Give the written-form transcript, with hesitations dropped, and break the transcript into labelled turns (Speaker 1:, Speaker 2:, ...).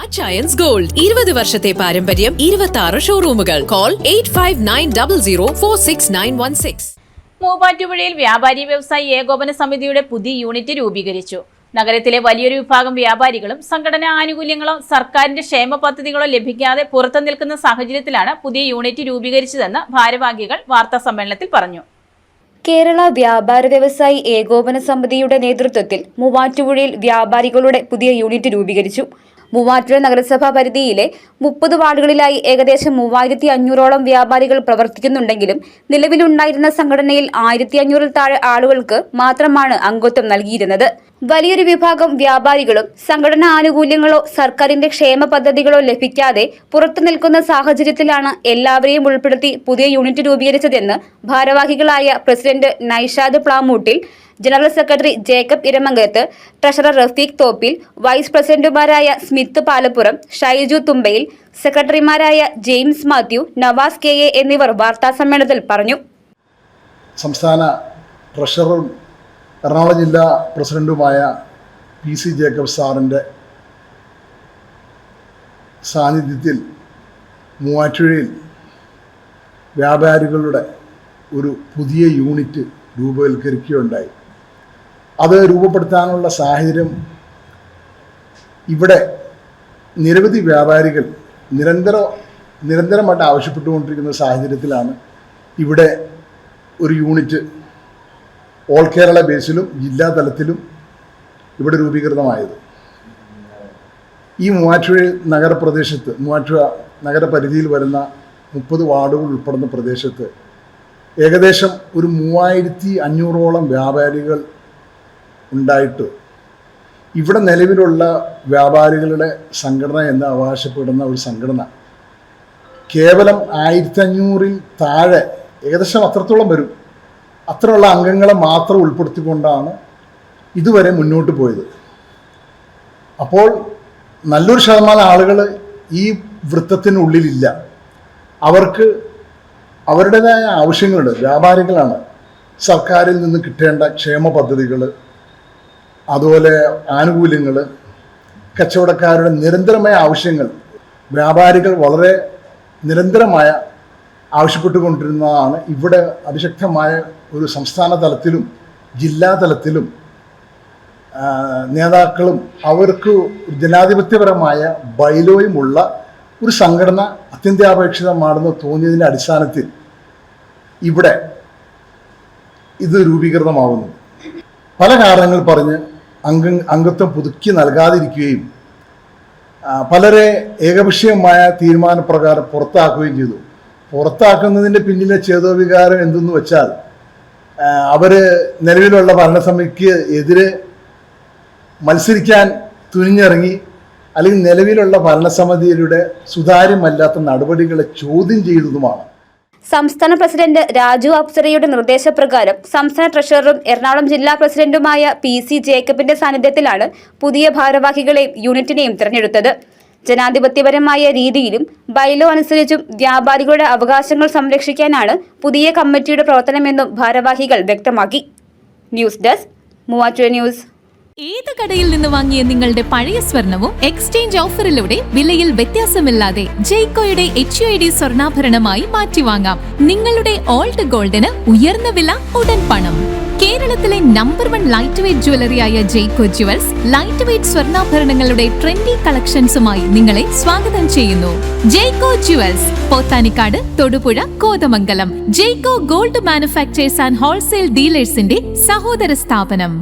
Speaker 1: Achayans gold 20 വർഷത്തെ പാരമ്പര്യം 26 ഷോറൂമുകൾ. Call 8590046916.
Speaker 2: മൂവാറ്റുപുഴയിൽ വ്യാപാരി വ്യവസായി ഏകോപന സമിതിയുടെ പുതിയ യൂണിറ്റ് രൂപീകരിച്ചു. നഗരത്തിലെ വലിയൊരു വിഭാഗം വ്യാപാരികളും സംഘടനാ ആനുകൂല്യങ്ങളോ സർക്കാരിന്റെ ക്ഷേമ പദ്ധതികളോ ലഭിക്കാതെ പുറത്തു നിൽക്കുന്ന സാഹചര്യത്തിലാണ് പുതിയ യൂണിറ്റ് രൂപീകരിച്ചതെന്ന് ഭാരവാഹികൾ വാർത്താസമ്മേളനത്തിൽ പറഞ്ഞു.
Speaker 3: കേരള വ്യാപാര വ്യവസായി ഏകോപന സമിതിയുടെ നേതൃത്വത്തിൽ മൂവാറ്റുപുഴയിൽ വ്യാപാരികളുടെ പുതിയ യൂണിറ്റ് രൂപീകരിച്ചു. മൂവാറ്റുപുഴ നഗരസഭാ പരിധിയിലെ 30 വാർഡുകളിലായി ഏകദേശം 3500ഓളം വ്യാപാരികൾ പ്രവർത്തിക്കുന്നുണ്ടെങ്കിലും നിലവിലുണ്ടായിരുന്ന സംഘടനയിൽ 1500-ൽ താഴെ ആളുകൾക്ക് മാത്രമാണ് അംഗത്വം നൽകിയിരുന്നത്. വലിയൊരു വിഭാഗം വ്യാപാരികളും സംഘടനാ ആനുകൂല്യങ്ങളോ സർക്കാരിന്റെ ക്ഷേമ പദ്ധതികളോ ലഭിക്കാതെ പുറത്തു നിൽക്കുന്ന സാഹചര്യത്തിലാണ് എല്ലാവരെയും ഉൾപ്പെടുത്തി പുതിയ യൂണിറ്റ് രൂപീകരിച്ചതെന്ന് ഭാരവാഹികളായ president Naishad Plamoottil, general secretary Jacob Iramangalath, treasurer Rafeeq Thoppil, vice പ്രസിഡന്റുമാരായ സ്മിത്ത് പാലപ്പുറം, ഷൈജു തുമ്പയിൽ, സെക്രട്ടറിമാരായ James Mathew, Navas K A എന്നിവർ വാർത്താസമ്മേളനത്തിൽ പറഞ്ഞു.
Speaker 4: സംസ്ഥാന ട്രഷററും എറണാകുളം ജില്ലാ പ്രസിഡന്റുമായ PC ജേക്കബ് സാറിൻ്റെ സാന്നിധ്യത്തിൽ മൂവാറ്റുപുഴയിൽ വ്യാപാരികളുടെ ഒരു പുതിയ യൂണിറ്റ് രൂപവൽക്കരിക്കുകയുണ്ടായി. അത് രൂപപ്പെടുത്താനുള്ള സാഹചര്യം, ഇവിടെ നിരവധി വ്യാപാരികൾ നിരന്തരമായിട്ട് ആവശ്യപ്പെട്ടുകൊണ്ടിരിക്കുന്ന സാഹചര്യത്തിലാണ് ഇവിടെ ഒരു യൂണിറ്റ് ഓൾ കേരള ബേസിലും ജില്ലാ തലത്തിലും ഇവിടെ രൂപീകൃതമായത്. ഈ മൂവാറ്റുപുഴ നഗരപ്രദേശത്ത്, മൂവാറ്റുപുഴ നഗരപരിധിയിൽ വരുന്ന 30 വാർഡുകൾ ഉൾപ്പെടുന്ന പ്രദേശത്ത് ഏകദേശം ഒരു 3500ഓളം വ്യാപാരികൾ ഉണ്ടായിട്ട് ഇവിടെ നിലവിലുള്ള വ്യാപാരികളുടെ സംഘടന എന്ന് അവകാശപ്പെടുന്ന ഒരു സംഘടന കേവലം 1500-ൽ താഴെ, ഏകദേശം അത്രത്തോളം വരും, അത്രയുള്ള അംഗങ്ങളെ മാത്രം ഉൾപ്പെടുത്തിക്കൊണ്ടാണ് ഇതുവരെ മുന്നോട്ട് പോയത്. അപ്പോൾ നല്ലൊരു ശതമാനം ആളുകൾ ഈ വൃത്തത്തിനുള്ളിലില്ല. അവർക്ക് അവരുടേതായ ആവശ്യങ്ങളുണ്ട്. വ്യാപാരികളാണ്. സർക്കാരിൽ നിന്ന് കിട്ടേണ്ട ക്ഷേമ പദ്ധതികൾ, അതുപോലെ ആനുകൂല്യങ്ങൾ, കച്ചവടക്കാരുടെ നിരന്തരമായ ആവശ്യങ്ങൾ വ്യാപാരികൾ വളരെ നിരന്തരമായ ആവശ്യപ്പെട്ടുകൊണ്ടിരുന്നതാണ്. ഇവിടെ അതിശക്തമായ ഒരു സംസ്ഥാന തലത്തിലും ജില്ലാ തലത്തിലും നേതാക്കളും അവർക്ക് ജനാധിപത്യപരമായ ബൈലോയുമുള്ള ഒരു സംഘടന അത്യന്താപേക്ഷിതമാണെന്ന് തോന്നിയതിൻ്റെ അടിസ്ഥാനത്തിൽ ഇവിടെ ഇത് രൂപീകൃതമാകുന്നു. പല കാരണങ്ങൾ പറഞ്ഞ് അംഗത്വം പുതുക്കി നൽകാതിരിക്കുകയും പലരെ ഏകപക്ഷീയമായ തീരുമാനപ്രകാരം പുറത്താക്കുകയും ചെയ്തു. പുറത്താക്കുന്നതിൻ്റെ പിന്നിലെ ചേതോവികാരം എന്തെന്ന് വെച്ചാൽ അവർ നിലവിലുള്ള ഭരണസമിതിക്ക് എതിരെ മത്സരിക്കാൻ തുനിഞ്ഞിറങ്ങി, അല്ലെങ്കിൽ നിലവിലുള്ള ഭരണസമിതിയുടെ സുതാര്യമല്ലാത്ത നടപടികളെ ചോദ്യം ചെയ്തതുമാണ്.
Speaker 3: സംസ്ഥാന പ്രസിഡന്റ് രാജു അപ്സരയുടെ നിർദ്ദേശപ്രകാരം സംസ്ഥാന ട്രഷററും എറണാകുളം ജില്ലാ പ്രസിഡന്റുമായ PC ജേക്കബിന്റെ സാന്നിധ്യത്തിലാണ് പുതിയ ഭാരവാഹികളെയും യൂണിറ്റിനെയും തിരഞ്ഞെടുത്തത്. ജനാധിപത്യപരമായ രീതിയിലും ബൈലോ അനുസരിച്ചും വ്യാപാരികളുടെ അവകാശങ്ങൾ സംരക്ഷിക്കാനാണ് പുതിയ കമ്മിറ്റിയുടെ പ്രവർത്തനമെന്നും ഭാരവാഹികൾ വ്യക്തമാക്കി. News desk, Muvattupuzha news.
Speaker 5: ഏത് കടയിൽ നിന്ന് വാങ്ങിയ നിങ്ങളുടെ പഴയ സ്വർണവും എക്സ്ചേഞ്ച് ഓഫറിലൂടെ വിലയിൽ വ്യത്യാസമില്ലാതെ ജെയ്കോയുടെ HUID സ്വർണ്ണാഭരണമായി മാറ്റിവാങ്ങാം. നിങ്ങളുടെ ഓൾഡ് ഗോൾഡിന് ഉയർന്ന വില, ഉടൻ പണം. കേരളത്തിലെ നമ്പർ 1 ലൈറ്റ് വെയ്റ്റ് ജ്വല്ലറിയായ ജെയ്കോ ജുവൽസ് ലൈറ്റ് വെയ്റ്റ് സ്വർണ്ണാഭരണങ്ങളുടെ ട്രെൻഡി കളക്ഷൻസുമായി നിങ്ങളെ സ്വാഗതം ചെയ്യുന്നു. Jaico jewels, Pothanicad, Thodupuzha, Kothamangalam. Jaico gold manufacturers and wholesale ഡീലേഴ്സിന്റെ സഹോദര സ്ഥാപനം.